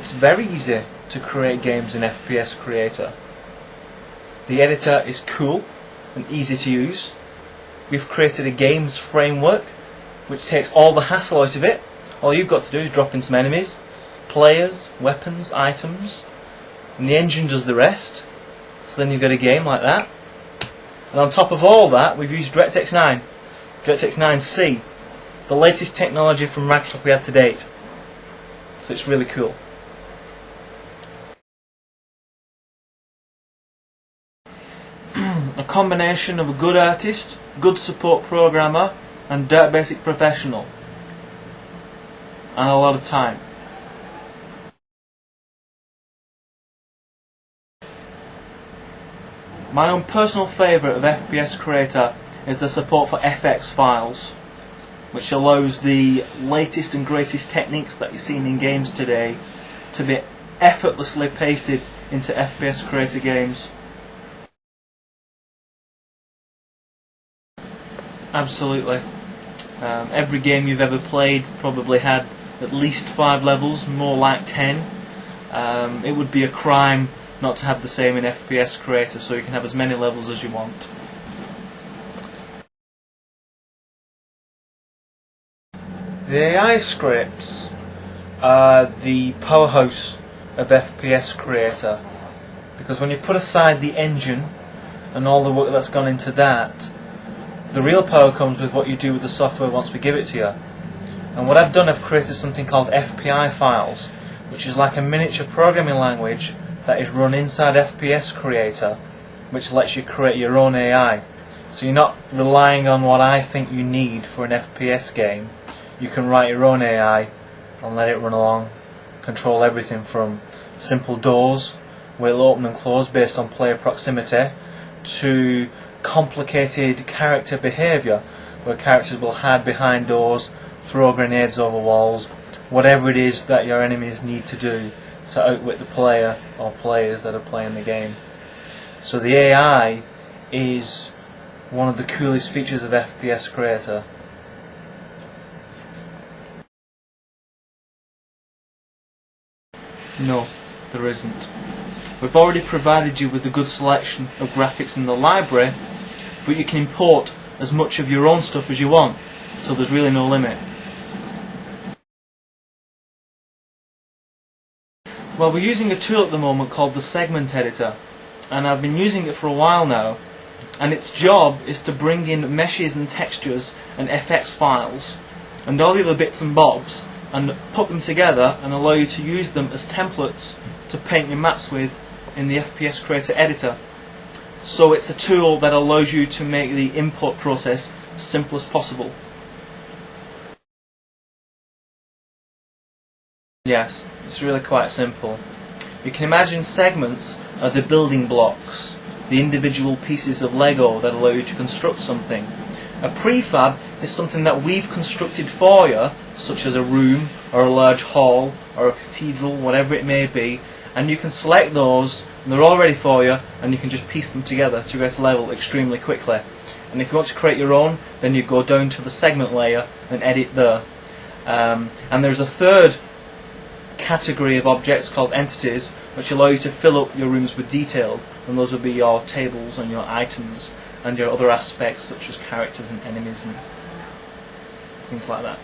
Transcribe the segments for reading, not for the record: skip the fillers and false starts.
It's very easy to create games in FPS Creator. The editor is cool and easy to use. We've created a games framework which takes all the hassle out of it. All you've got to do is drop in some enemies, players, weapons, items, and the engine does the rest. So then you've got a game like that. And on top of all that, we've used DirectX 9, DirectX 9C, the latest technology from Microsoft we had to date. So it's really cool. A combination of a good artist, good support programmer, and dirt basic professional. And a lot of time. My own personal favourite of FPS Creator is the support for FX files, which allows the latest and greatest techniques that you're seeing in games today to be effortlessly pasted into FPS Creator games. Absolutely. Every game you've ever played probably had at least 5 levels, more like 10. It would be a crime not to have the same in FPS Creator, so you can have as many levels as you want. The AI scripts are the powerhouse of FPS Creator, because when you put aside the engine and all the work that's gone into that, the real power comes with what you do with the software once we give it to you. And what I've done, I've created something called FPI files, which is like a miniature programming language that is run inside FPS Creator, which lets you create your own AI. So you're not relying on what I think you need for an FPS game. You can write your own AI and let it run along, control everything from simple doors, where it'll open and close based on player proximity, to complicated character behaviour, where characters will hide behind doors, throw grenades over walls, whatever it is that your enemies need to do to outwit the player or players that are playing the game. So the AI is one of the coolest features of FPS Creator. No, there isn't. We've already provided you with a good selection of graphics in the library, but you can import as much of your own stuff as you want, so there's really no limit. Well, we're using a tool at the moment called the segment editor, and I've been using it for a while now, and its job is to bring in meshes and textures and FX files and all the other bits and bobs and put them together and allow you to use them as templates to paint your maps with in the FPS Creator editor. So it's a tool that allows you to make the import process as simple as possible. Yes, it's really quite simple. You can imagine segments are the building blocks, the individual pieces of Lego that allow you to construct something. A prefab is something that we've constructed for you, such as a room or a large hall or a cathedral, whatever it may be, and you can select those and they're all ready for you, and you can just piece them together to get a level extremely quickly. And if you want to create your own, then you go down to the segment layer and edit there. And there's a third category of objects called entities, which allow you to fill up your rooms with detail, and those will be your tables and your items and your other aspects such as characters and enemies and things like that.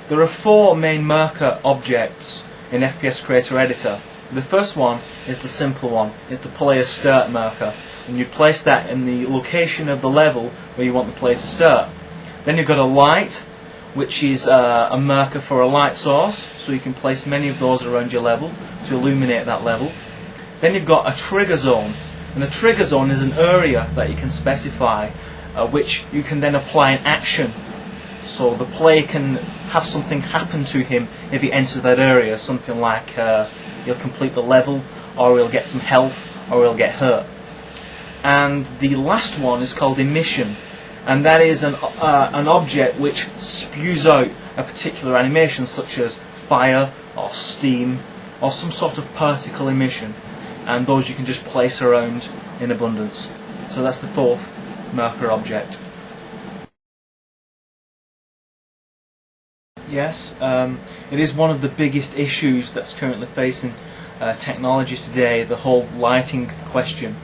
There are 4 main marker objects in FPS Creator Editor. The first one is the simple one, it's the player start marker, and you place that in the location of the level where you want the player to start. Then you've got a light, which is a marker for a light source, so you can place many of those around your level to illuminate that level. Then you've got a trigger zone, and a trigger zone is an area that you can specify, which you can then apply an action. So the player can have something happen to him if he enters that area, something like he'll complete the level, or he'll get some health, or he'll get hurt. And the last one is called emission, and that is an object which spews out a particular animation, such as fire or steam or some sort of particle emission, and those you can just place around in abundance. So that's the 4th marker object. Yes, it is one of the biggest issues that's currently facing technology today, the whole lighting question.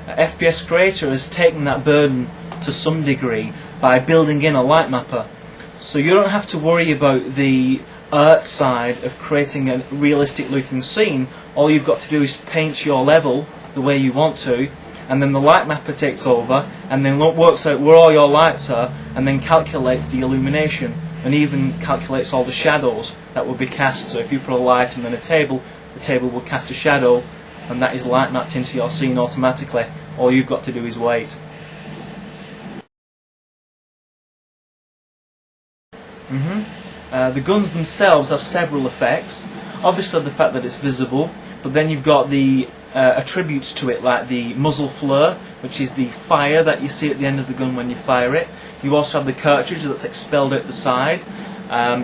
FPS Creator has taken that burden to some degree by building in a light mapper. So you don't have to worry about the art side of creating a realistic looking scene. All you've got to do is paint your level the way you want to, and then the light mapper takes over and then works out where all your lights are and then calculates the illumination and even calculates all the shadows that will be cast. So if you put a light and then a table, the table will cast a shadow, and that is light mapped into your scene automatically. All you've got to do is wait. The guns themselves have several effects. Obviously the fact that it's visible, but then you've got the attributes to it, like the muzzle flare, which is the fire that you see at the end of the gun when you fire it. You also have the cartridge that's expelled out the side.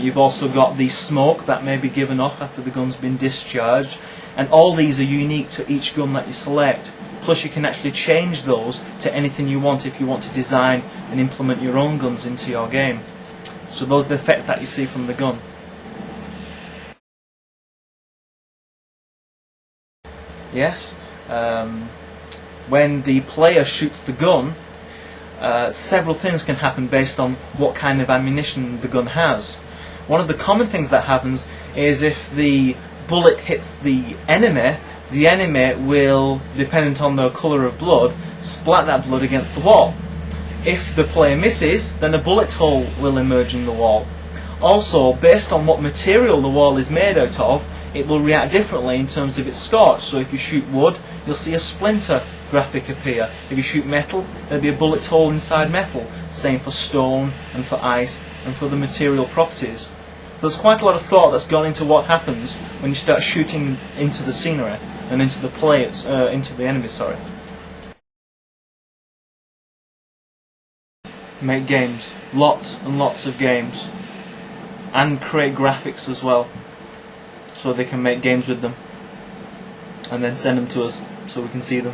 You've also got the smoke that may be given off after the gun's been discharged, and all these are unique to each gun that you select. Plus you can actually change those to anything you want if you want to design and implement your own guns into your game. So those are the effects that you see from the gun. Yes, when the player shoots the gun, several things can happen based on what kind of ammunition the gun has. One of the common things that happens is if the bullet hits the enemy will, dependent on the colour of blood, splat that blood against the wall. If the player misses, then a bullet hole will emerge in the wall. Also, based on what material the wall is made out of, it will react differently in terms of its scorch. So if you shoot wood, you'll see a splinter graphic appear. If you shoot metal, there'll be a bullet hole inside metal. Same for stone and for ice and for the material properties. So there's quite a lot of thought that's gone into what happens when you start shooting into the scenery and into the into the enemy. Sorry. Make games, lots and lots of games, and create graphics as well, so they can make games with them and then send them to us so we can see them.